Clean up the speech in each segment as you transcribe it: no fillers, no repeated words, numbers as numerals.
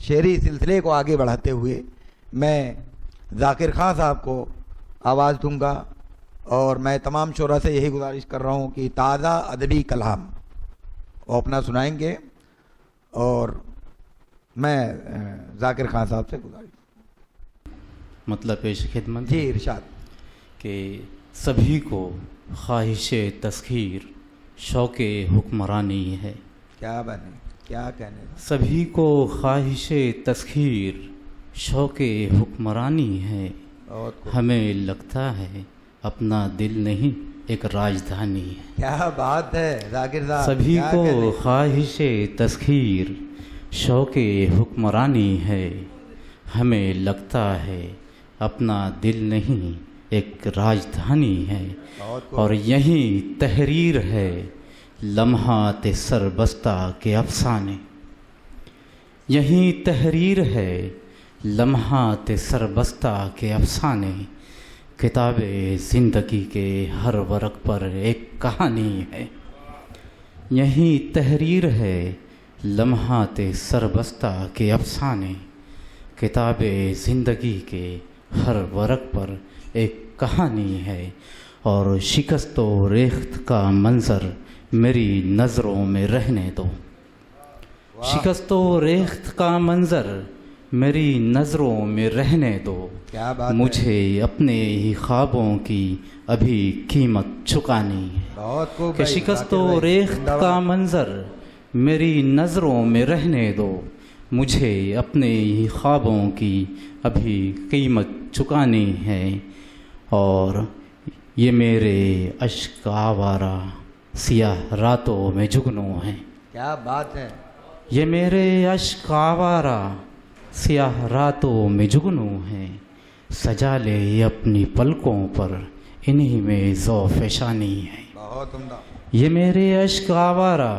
شعری سلسلے کو آگے بڑھاتے ہوئے میں ذاکر خان صاحب کو آواز دوں گا، اور میں تمام شعراء سے یہی گزارش کر رہا ہوں کہ تازہ ادبی کلام وہ اپنا سنائیں گے، اور میں ذاکر خان صاحب سے گزارش مطلب پیش خدمت جی ارشاد کہ سبھی کو خواہش تسخیر شوق حکمرانی ہے. کیا بنے کیا کہنے. سبھی کو خواہش تسخیر شوق حکمرانی ہے. ہمیں لگتا ہے اپنا دل نہیں ایک راجدھانی ہے. کیا بات ہے ذاکر صاحب. سبھی کو خواہش تسخیر شوق حکمرانی ہے. ہمیں لگتا ہے اپنا دل نہیں ایک راجدھانی ہے. اور یہی تحریر ہے لمحات سربستہ کے افسانے. یہی تحریر ہے لمحات سربستہ کے افسانے. کتاب زندگی کے ہر ورق پر ایک کہانی ہے. یہی تحریر ہے لمحات سربستہ کے افسانے. کتاب زندگی کے ہر ورق پر ایک کہانی ہے. اور شکست و ریخت کا منظر میری نظروں میں رہنے دو. شکست و ریخت کا منظر میری نظروں میں رہنے دو. مجھے اپنے ہی خوابوں کی ابھی قیمت چکانی ہے. کہ شکست و ریخت کا منظر میری نظروں میں رہنے دو. مجھے اپنے ہی خوابوں کی ابھی قیمت چکانی ہے. اور یہ میرے اشک آوارہ سیاہ راتوں میں جگنوں ہیں. کیا بات ہے. یہ میرے اشک آوارہ سیاہ راتوں میں جگنوں ہیں. سجا لے اپنی پلکوں پر انہی میں ذوف شانی ہے. بہت عمدہ. یہ میرے اشک آوارہ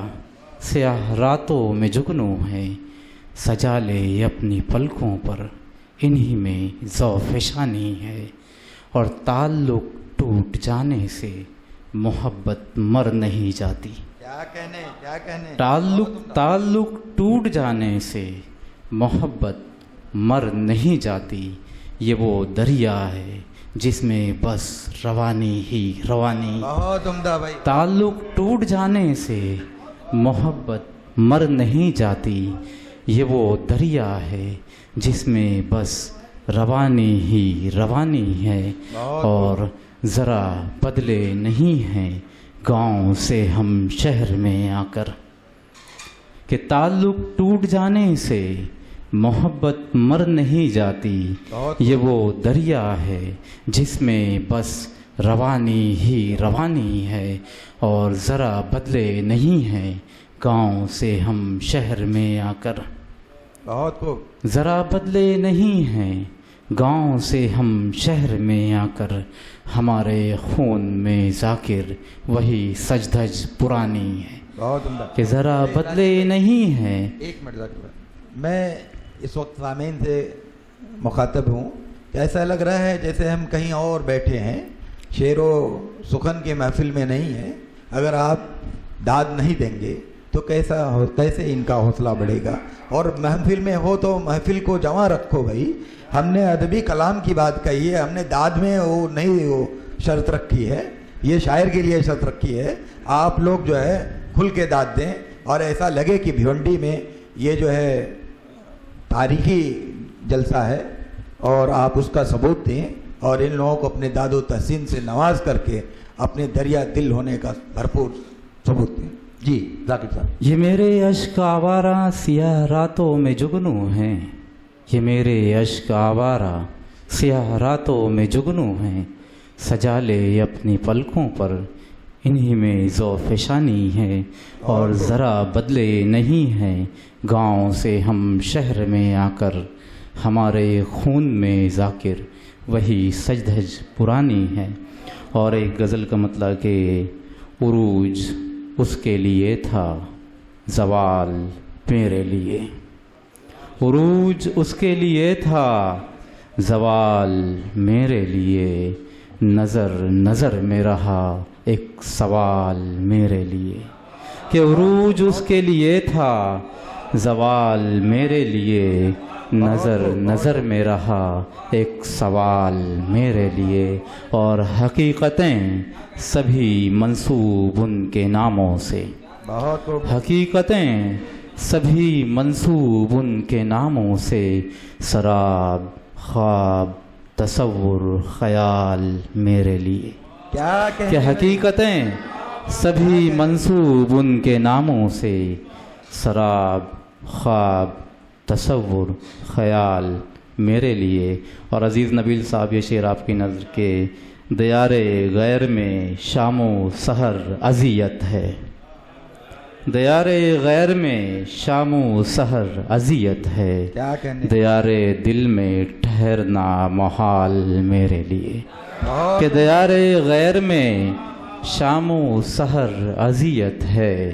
سیاہ راتوں میں جگنوں ہیں. سجا لے اپنی پلکوں پر انہی میں ذوف شانی ہے. اور تعلق ٹوٹ جانے سے محبت مر نہیں جاتی. کیا کہنے. تعلق ٹوٹ جانے سے محبت مر نہیں جاتی. یہ وہ دریا ہے جس میں بس روانی ہی روانی. بہت عمدہ بھائی. تعلق ٹوٹ جانے سے محبت مر نہیں جاتی. یہ وہ دریا ہے جس میں بس روانی ہی روانی ہے. اور ذرا بدلے نہیں ہیں گاؤں سے ہم شہر میں آ کر. کہ تعلق ٹوٹ جانے سے محبت مر نہیں جاتی. یہ وہ دریا ہے جس میں بس روانی ہی روانی ہے. اور ذرا بدلے نہیں ہیں گاؤں سے ہم شہر میں آ کر. بہت خوب. ذرا بدلے نہیں ہیں گاؤں سے ہم شہر میں آ کر. ہمارے خون میں ذاکر وہی سجدھج پرانی ہے. بہت عمدہ. کہ ذرا بدلے نہیں ہیں. ایک منٹ ذاکر بھائی، میں اس وقت سامعین سے مخاطب ہوں کہ ایسا لگ رہا ہے جیسے ہم کہیں اور بیٹھے ہیں، شعر و سخن کی محفل میں نہیں ہیں. اگر آپ داد نہیں دیں گے تو کیسے ان کا حوصلہ بڑھے گا. اور محفل میں ہو تو محفل کو جمع رکھو بھائی. ہم نے ادبی کلام کی بات کہی ہے، ہم نے داد میں وہ نہیں وہ شرط رکھی ہے، یہ شاعر کے لیے شرط رکھی ہے. آپ لوگ جو ہے کھل کے داد دیں اور ایسا لگے کہ بھیونڈی میں یہ جو ہے تاریخی جلسہ ہے اور آپ اس کا ثبوت دیں اور ان لوگوں کو اپنے داد و تحسین سے نواز کر کے اپنے دریا دل ہونے کا بھرپور ثبوت دیں. جی ذاکر صاحب. یہ میرے اشک آوارہ سیاہ راتوں میں جگنوں ہیں. یہ میرے اشک آوارہ سیاہ راتوں میں جگنوں ہیں. سجا لے اپنی پلکوں پر انہی میں ذوف شانی ہے. اور ذرا بدلے نہیں ہیں گاؤں سے ہم شہر میں آ کر. ہمارے خون میں ذاکر وہی سجدھج پرانی ہے. اور ایک غزل کا مطلب کہ عروج اس کے لیے تھا زوال میرے لیے. عروج اس کے لیے تھا زوال میرے لیے. نظر نظر میں رہا ایک سوال میرے لیے. کہ عروج اس کے لیے تھا زوال میرے لیے نظر نظر میں رہا ایک سوال میرے لیے، اور حقیقتیں سبھی منسوب ان کے ناموں سے، بہت خوب، حقیقتیں سبھی منسوب ان کے ناموں سے، سراب خواب تصور خیال میرے لیے، کیا کہ کہنے حقیقتیں سبھی منسوب ان کے ناموں سے، سراب خواب تصور خیال میرے لیے۔ اور عزیز نبیل صاحب، یہ شعر آپ کی نظر کے دیار غیر میں شام و سحر اذیت ہے، دیار غیر میں شام و سحر اذیت ہے، کیا کہنے دیار دل میں ٹھہرنا محال میرے لیے، بہت کہ دیار غیر میں شام و سحر اذیت ہے،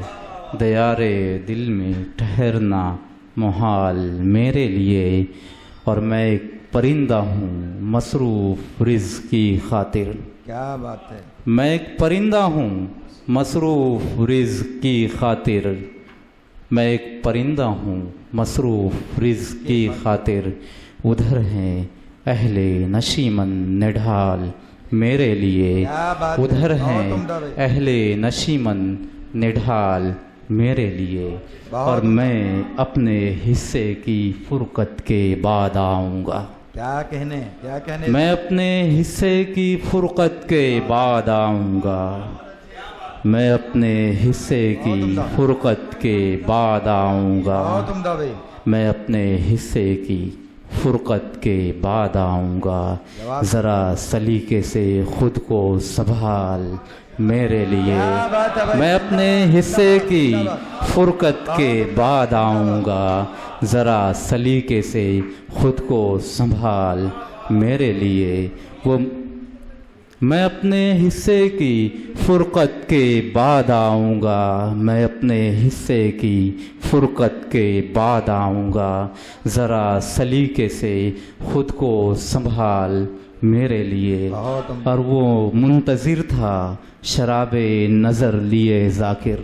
دیار دل میں ٹھہرنا محال میرے لیے۔ اور میں ایک پرندہ ہوں مصروف رزق کی خاطر، کیا بات ہے، میں ایک پرندہ ہوں مصروف رزق کی خاطر، میں ایک پرندہ ہوں مصروف رزق کی خاطر، ادھر ہیں اہل نشیمن نڈھال میرے لیے، کیا بات ہے، ادھر بہت ہیں عمدہ بھائی، اہل نشیمن نڈھال میرے لیے، بہت اور میں اپنے حصے کی فرقت کے بعد آؤں گا، کیا کہنے، کیا کہنے، میں اپنے حصے کی فرقت کے بعد آؤں گا، میں اپنے حصے کی فرقت کے بعد آؤں گا، بہت عمدہ بھائی، میں اپنے حصے کی فرقت کے بعد آؤں گا، ذرا سلیقے سے خود کو سنبھال میرے لیے، کیا بات ہے بھائی، میں اپنے حصے کی فرقت کے بعد آؤں گا، ذرا سلیقے سے خود کو سنبھال میرے لیے، وہ میں اپنے حصے کی فرقت کے بعد آؤں گا، میں اپنے حصے کی فرقت کے بعد آؤں گا، ذرا سلیقے سے خود کو سنبھال میرے لیے۔ بہت عمدہ، اور وہ منتظر تھا شراب نظر لیے ذاکر،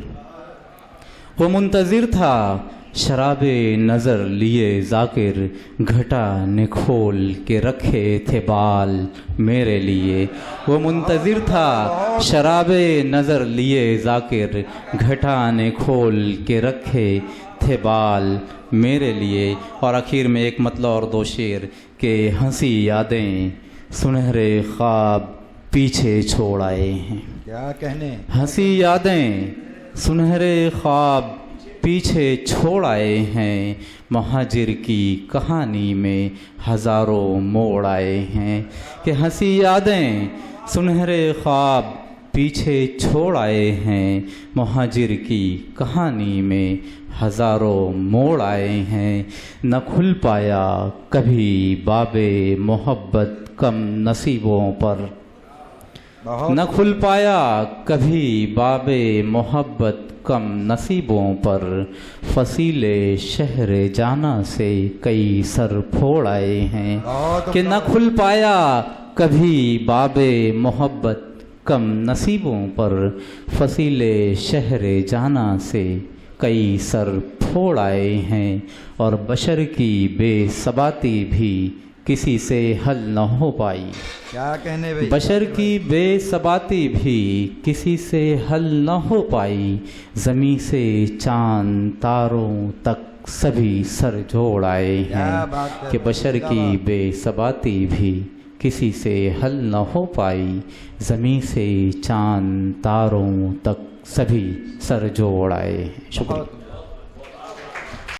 وہ منتظر تھا شراب نظر لیے ذاکر، گھٹا نے کھول کے رکھے تھے بال میرے لیے، وہ منتظر تھا شراب نظر لیے ذاکر، گھٹا نے کھول کے رکھے تھے بال میرے لیے۔ اور آخر میں ایک مطلع اور دو شعر کہ ہنسی یادیں سنہرے خواب پیچھے چھوڑ آئے ہیں، کیا کہنے، ہنسی یادیں سنہرے خواب پیچھے چھوڑ آئے ہیں، مہاجر کی کہانی میں ہزاروں موڑ آئے ہیں، کہ ہنسی یادیں سنہرے خواب پیچھے چھوڑ آئے ہیں، مہاجر کی کہانی میں ہزاروں موڑ آئے ہیں، نہ کھل پایا کبھی باب محبت کم نصیبوں پر، بہت نہ کھل پایا کبھی باب محبت کم نصیبوں پر، فصیل شہر جانا سے کئی سر پھوڑ آئے ہیں، بہت کہ نہ کھل پایا کبھی باب محبت کم نصیبوں پر، فصیل شہر جانا سے کئی سر پھوڑ آئے ہیں، اور بشر کی بے ثباتی بھی کسی سے حل نہ ہو پائی، کیا کہنے بھائی، بشر کی بے ثباتی بھی کسی سے حل نہ ہو پائی، زمیں سے چاند تاروں تک سبھی سر جوڑ آئے ہیں، کیا بات ہے، کہ بشر کی بے ثباتی بھی کسی سے حل نہ ہو پائی، زمیں سے چاند تاروں تک سبھی سر جوڑ آئے ہیں۔ شکریہ۔ بہت